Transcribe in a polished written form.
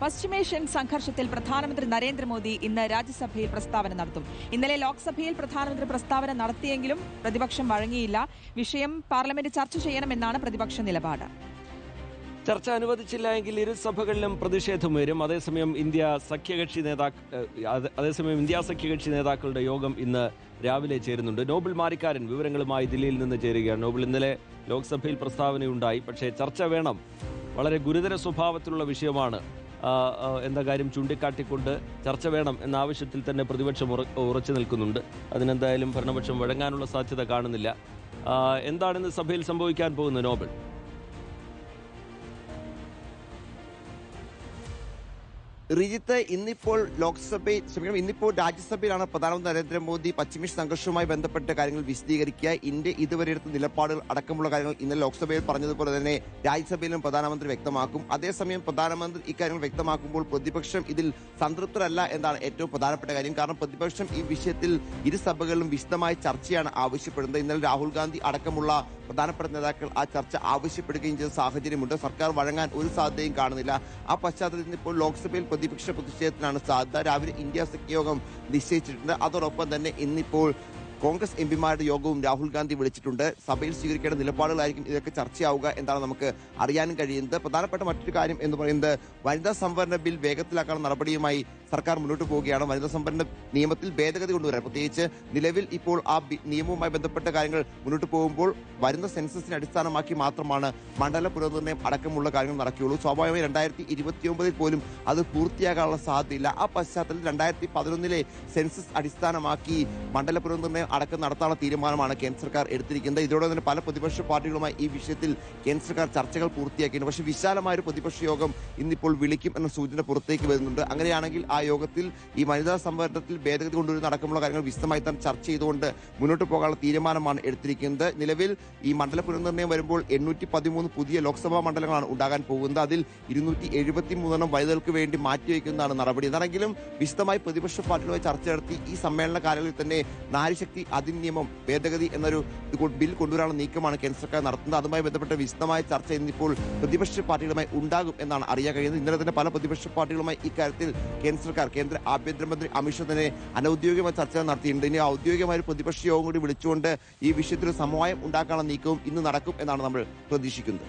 പശ്ചിമേഷ്യൻ സംഘർഷത്തിൽ പ്രധാനമന്ത്രി നരേന്ദ്രമോദി ഇന്ന് രാജ്യസഭയിൽ പ്രസ്താവന നടത്തും. ഇന്നലെ ലോക്സഭയിൽ പ്രധാനമന്ത്രി പ്രസ്താവന നടത്തിയെങ്കിലും പ്രതിപക്ഷം വഴങ്ങിയില്ല. വിഷയം പാർലമെന്റ് ചർച്ച ചെയ്യണമെന്നാണ് പ്രതിപക്ഷ നിലപാട്. ചർച്ച അനുവദിച്ചില്ല എങ്കിൽ ഇരു സഭകളിലും പ്രതിഷേധം വരും. അതേസമയം ഇന്ത്യ സഖ്യകക്ഷി നേതാക്കളുടെ യോഗം ഇന്ന് രാവിലെ ചേരുന്നുണ്ട്. നോബിൾ മാരിക്കാരൻ വിവരങ്ങളുമായി ദില്ലിയിൽ നിന്ന് ചേരുകയാണ്. നോബിൾ, ഇന്നലെ ലോക്സഭയിൽ പ്രസ്താവനയുണ്ടായി, പക്ഷേ ചർച്ച വേണം. വളരെ ഗുരുതര സ്വഭാവത്തിലുള്ള വിഷയമാണ് എന്ന കാര്യം ചൂണ്ടിക്കാട്ടിക്കൊണ്ട് ചർച്ച വേണം എന്ന ആവശ്യത്തിൽ തന്നെ പ്രതിപക്ഷം ഉറച്ചു നിൽക്കുന്നുണ്ട്. അതിനെന്തായാലും ഭരണപക്ഷം വഴങ്ങാനുള്ള സാധ്യത കാണുന്നില്ല. എന്താണിന്ന് സഭയിൽ സംഭവിക്കാൻ പോകുന്നത് നോബിൾ? റിജിത്ത്, ഇന്നിപ്പോൾ രാജ്യസഭയിലാണ് പ്രധാനമന്ത്രി നരേന്ദ്രമോദി പശ്ചിമേഷ്യൻ സംഘർഷവുമായി ബന്ധപ്പെട്ട കാര്യങ്ങൾ വിശദീകരിക്കുക. ഇന്ത്യ ഇതുവരെ എടുത്ത നിലപാടുകൾ അടക്കമുള്ള കാര്യങ്ങൾ ഇന്നലെ ലോക്സഭയിൽ പറഞ്ഞതുപോലെ തന്നെ രാജ്യസഭയിലും പ്രധാനമന്ത്രി വ്യക്തമാക്കും. അതേസമയം പ്രധാനമന്ത്രി ഇക്കാര്യങ്ങൾ വ്യക്തമാക്കുമ്പോൾ പ്രതിപക്ഷം ഇതിൽ സംതൃപ്തരല്ല എന്നാണ് ഏറ്റവും പ്രധാനപ്പെട്ട കാര്യം. കാരണം പ്രതിപക്ഷം ഈ വിഷയത്തിൽ ഇരു സഭകളിലും വിശദമായ ചർച്ചയാണ് ആവശ്യപ്പെടുന്നത്. ഇന്നലെ രാഹുൽ ഗാന്ധി അടക്കമുള്ള പ്രധാനപ്പെട്ട നേതാക്കൾ ആ ചർച്ച ആവശ്യപ്പെടുകയും ചെയ്ത സാഹചര്യമുണ്ട്. സർക്കാർ വഴങ്ങാൻ ഒരു സാധ്യതയും കാണുന്നില്ല. ആ പശ്ചാത്തലത്തിൽ ഇപ്പോൾ ലോക്സഭയിൽ പ്രതിപക്ഷ പ്രതിഷേധത്തിനാണ് സാധ്യത. രാവിലെ ഇന്ത്യ സഖ്യയോഗം നിശ്ചയിച്ചിട്ടുണ്ട്. അതോടൊപ്പം തന്നെ ഇന്നിപ്പോൾ കോൺഗ്രസ് എംപിമാരുടെ യോഗവും രാഹുൽ ഗാന്ധി വിളിച്ചിട്ടുണ്ട്. സഭയിൽ സ്വീകരിക്കേണ്ട നിലപാടുകളായിരിക്കും ഇതൊക്കെ ചർച്ചയാവുക എന്നാണ് നമുക്ക് അറിയാനും കഴിയുന്നത്. പ്രധാനപ്പെട്ട മറ്റൊരു കാര്യം എന്ന് പറയുന്നത് വനിതാ സംവരണ ബിൽ വേഗത്തിലാക്കാനുള്ള നടപടിയുമായി സർക്കാർ മുന്നോട്ട് പോവുകയാണ്. വനിതാ സംവരണ നിയമത്തിൽ ഭേദഗതി കൊണ്ടുവരാൻ, പ്രത്യേകിച്ച് നിലവിൽ ഇപ്പോൾ ആ നിയമവുമായി ബന്ധപ്പെട്ട കാര്യങ്ങൾ മുന്നോട്ട് പോകുമ്പോൾ വരുന്ന സെൻസസിനെ അടിസ്ഥാനമാക്കി മാത്രമാണ് മണ്ഡല പുനർനിർണ്ണയം അടക്കമുള്ള കാര്യങ്ങൾ നടക്കുകയുള്ളൂ. സ്വാഭാവികമായി 2029 പോലും അത് പൂർത്തിയാകാനുള്ള സാധ്യതയില്ല. ആ പശ്ചാത്തലത്തിൽ 2011 സെൻസസ് അടിസ്ഥാനമാക്കി മണ്ഡല പുനർനിർണ്ണയം അടക്കം നടത്താനുള്ള തീരുമാനമാണ് കേന്ദ്ര സർക്കാർ എടുത്തിരിക്കുന്നത്. ഇതോടെ തന്നെ പല പ്രതിപക്ഷ പാർട്ടികളുമായി ഈ വിഷയത്തിൽ കേന്ദ്ര സർക്കാർ ചർച്ചകൾ പൂർത്തിയാക്കിയിട്ടുണ്ട്. പക്ഷേ വിശാലമായൊരു പ്രതിപക്ഷ യോഗം ഇന്നിപ്പോൾ വിളിക്കും എന്ന സൂചന പുറത്തേക്ക് വരുന്നുണ്ട്. അങ്ങനെയാണെങ്കിൽ ആ യോഗത്തിൽ ഈ വനിതാ സംവരണത്തിൽ ഭേദഗതി കൊണ്ടുവരുന്ന അടക്കമുള്ള കാര്യങ്ങൾ വിശദമായി തന്നെ ചർച്ച ചെയ്തുകൊണ്ട് മുന്നോട്ട് പോകാനുള്ള തീരുമാനമാണ് എടുത്തിരിക്കുന്നത്. നിലവിൽ ഈ മണ്ഡല പുനർനിർണ്ണയം വരുമ്പോൾ 813 പുതിയ ലോക്സഭാ മണ്ഡലങ്ങളാണ് ഉണ്ടാകാൻ പോകുന്നത്. അതിൽ 273 വനിതകൾക്ക് വേണ്ടി മാറ്റിവെക്കുന്നതാണ് നടപടി. എന്നാണെങ്കിലും വിശദമായി പ്രതിപക്ഷ പാർട്ടികളുമായി ചർച്ച നടത്തി ഈ സമ്മേളന കാലയളവിൽ തന്നെ നാരിശക്തി അധിനിയമം ഭേദഗതി എന്നൊരു ബിൽ കൊണ്ടുവരാനുള്ള നീക്കമാണ് കേന്ദ്ര സർക്കാർ നടത്തുന്നത്. അതുമായി ബന്ധപ്പെട്ട വിശദമായ ചർച്ച ഇന്നിപ്പോൾ പ്രതിപക്ഷ പാർട്ടികളുമായി ഉണ്ടാകും എന്നാണ് അറിയാൻ കഴിയുന്നത്. ഇന്നലെ തന്നെ പല പ്രതിപക്ഷ പാർട്ടികളുമായി ഇക്കാര്യത്തിൽ കേന്ദ്ര ആഭ്യന്തരമന്ത്രി അമിത്ഷാ തന്നെ അനൌദ്യോഗികമായ ചർച്ച നടത്തിയിട്ടുണ്ട്. ഇനി ഔദ്യോഗികമായ ഒരു പ്രതിപക്ഷ യോഗം കൂടി വിളിച്ചുകൊണ്ട് ഈ വിഷയത്തിൽ സമവായം ഉണ്ടാക്കാനുള്ള നീക്കവും ഇന്ന് നടക്കും എന്നാണ് നമ്മൾ പ്രതീക്ഷിക്കുന്നത്.